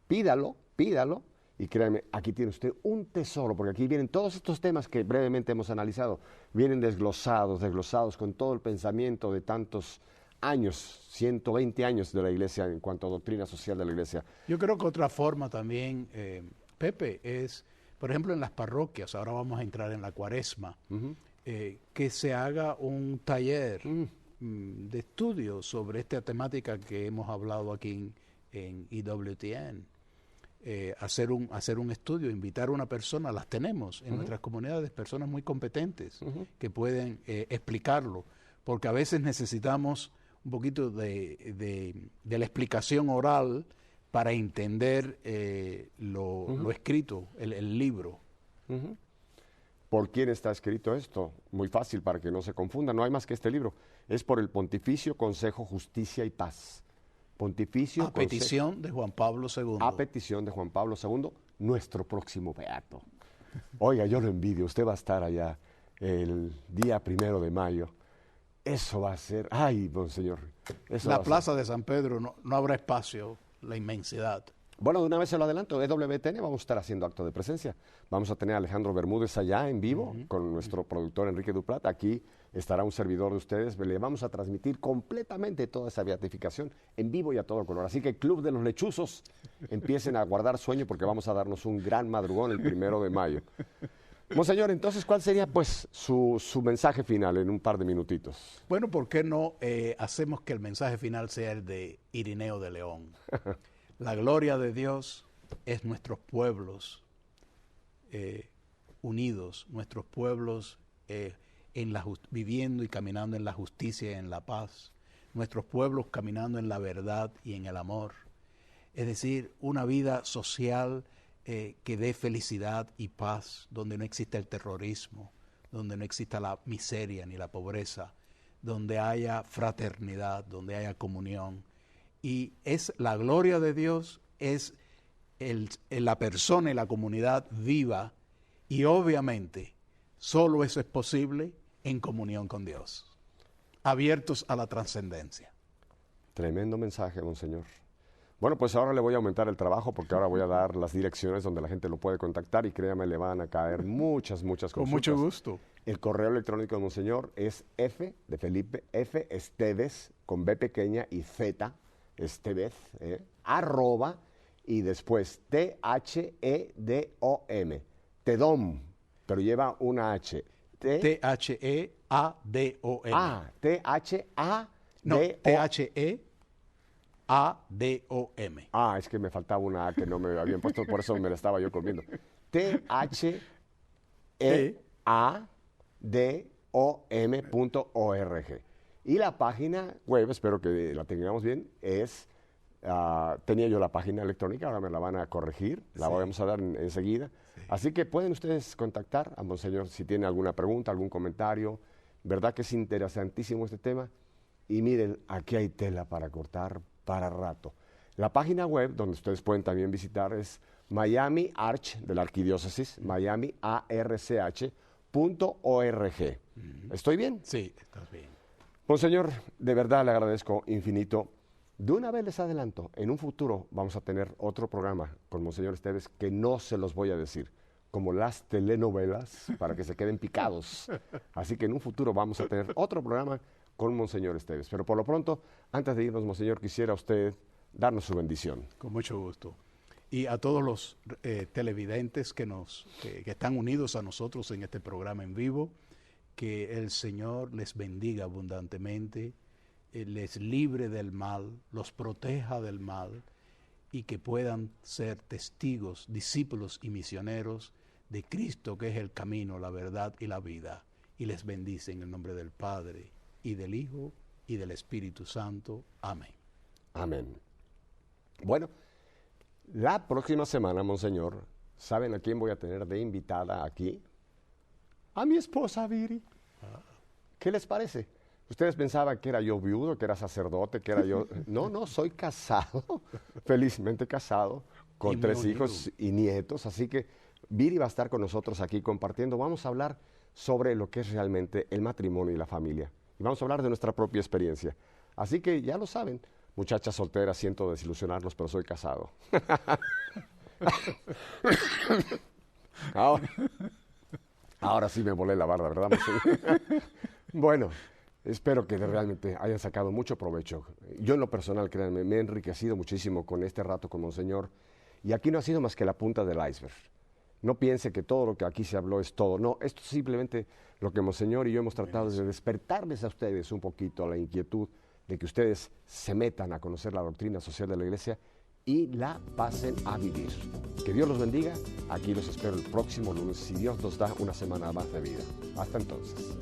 pídalo, y créanme, aquí tiene usted un tesoro, porque aquí vienen todos estos temas que brevemente hemos analizado, vienen desglosados con todo el pensamiento de tantos años, 120 años de la Iglesia en cuanto a doctrina social de la Iglesia. Yo creo que otra forma también, Pepe, es, por ejemplo, en las parroquias, ahora vamos a entrar en la Cuaresma, que se haga un taller de estudio sobre esta temática que hemos hablado aquí en EWTN. Hacer un estudio, invitar a una persona, las tenemos en nuestras comunidades, personas muy competentes que pueden explicarlo, porque a veces necesitamos un poquito de la explicación oral para entender lo escrito, el libro. Ujú. ¿Por quién está escrito esto? Muy fácil para que no se confunda, no hay más que este libro. Es por el Pontificio Consejo Justicia y Paz. Pontificio A petición de Juan Pablo II. A petición de Juan Pablo II, nuestro próximo beato. Oiga, yo lo envidio, usted va a estar allá el día 1 de mayo. Eso va a ser, ay, monseñor. Eso La plaza de San Pedro no habrá espacio, la inmensidad. Bueno, de una vez se lo adelanto, EWTN vamos a estar haciendo acto de presencia. Vamos a tener a Alejandro Bermúdez allá en vivo con nuestro productor Enrique Duplat. Aquí estará un servidor de ustedes. Le vamos a transmitir completamente toda esa beatificación en vivo y a todo color. Así que Club de los Lechuzos, empiecen a guardar sueño porque vamos a darnos un gran madrugón el 1 de mayo. Monseñor, entonces, ¿cuál sería pues su mensaje final en un par de minutitos? Bueno, ¿por qué no hacemos que el mensaje final sea el de Irineo de León? La gloria de Dios es nuestros pueblos unidos, nuestros pueblos viviendo y caminando en la justicia y en la paz, nuestros pueblos caminando en la verdad y en el amor. Es decir, una vida social que dé felicidad y paz, donde no exista el terrorismo, donde no exista la miseria ni la pobreza, donde haya fraternidad, donde haya comunión. Y es la gloria de Dios, es la persona y la comunidad viva, y obviamente solo eso es posible en comunión con Dios, abiertos a la trascendencia. Tremendo mensaje, monseñor. Bueno, pues ahora le voy a aumentar el trabajo porque ahora voy a dar las direcciones donde la gente lo puede contactar y créame, le van a caer muchas consultas. Con mucho gusto. El correo electrónico de monseñor es F de Felipe, F Esteves con B pequeña y Z, Estevez, arroba, y después THEDOM, TEDOM, pero lleva una H. THEADOM. Ah, THADOM. No, THEADOM. Ah, es que me faltaba una A que no me habían puesto, por eso me la estaba yo comiendo. THEADOM.org. Y la página web, espero que la tengamos bien, es, tenía yo la página electrónica, ahora me la van a corregir, la vamos a dar enseguida. Sí. Así que pueden ustedes contactar a Monseñor si tienen alguna pregunta, algún comentario. Verdad que es interesantísimo este tema. Y miren, aquí hay tela para cortar para rato. La página web donde ustedes pueden también visitar es Miami Arch de la Arquidiócesis, miamiarch.org. ¿Estoy bien? Sí, estás bien. Monseñor, de verdad le agradezco infinito. De una vez les adelanto, en un futuro vamos a tener otro programa con Monseñor Esteves que no se los voy a decir, como las telenovelas, para que se queden picados. Así que en un futuro vamos a tener otro programa con Monseñor Esteves. Pero por lo pronto, antes de irnos, Monseñor, quisiera usted darnos su bendición. Con mucho gusto. Y a todos los televidentes que están unidos a nosotros en este programa en vivo, que el Señor les bendiga abundantemente, les libre del mal, los proteja del mal y que puedan ser testigos, discípulos y misioneros de Cristo, que es el camino, la verdad y la vida. Y les bendice en el nombre del Padre y del Hijo y del Espíritu Santo. Amén. Amén. Bueno, la próxima semana, Monseñor, ¿saben a quién voy a tener de invitada aquí? A mi esposa Viri. ¿Qué les parece? Ustedes pensaban que era yo viudo, que era sacerdote, que era yo... No, soy casado, felizmente casado, con 3 hijos y nietos. Así que Viri va a estar con nosotros aquí compartiendo. Vamos a hablar sobre lo que es realmente el matrimonio y la familia. Y vamos a hablar de nuestra propia experiencia. Así que ya lo saben, muchachas solteras, siento desilusionarlos, pero soy casado. Ahora sí me volé la barda, ¿verdad? Bueno, espero que realmente hayan sacado mucho provecho. Yo en lo personal, créanme, me he enriquecido muchísimo con este rato con Monseñor. Y aquí no ha sido más que la punta del iceberg. No piense que todo lo que aquí se habló es todo. No, esto es simplemente lo que Monseñor y yo hemos tratado de despertarles a ustedes un poquito a la inquietud de que ustedes se metan a conocer la doctrina social de la Iglesia y la pasen a vivir. Que Dios los bendiga. Aquí los espero el próximo lunes, si Dios nos da una semana más de vida. Hasta entonces.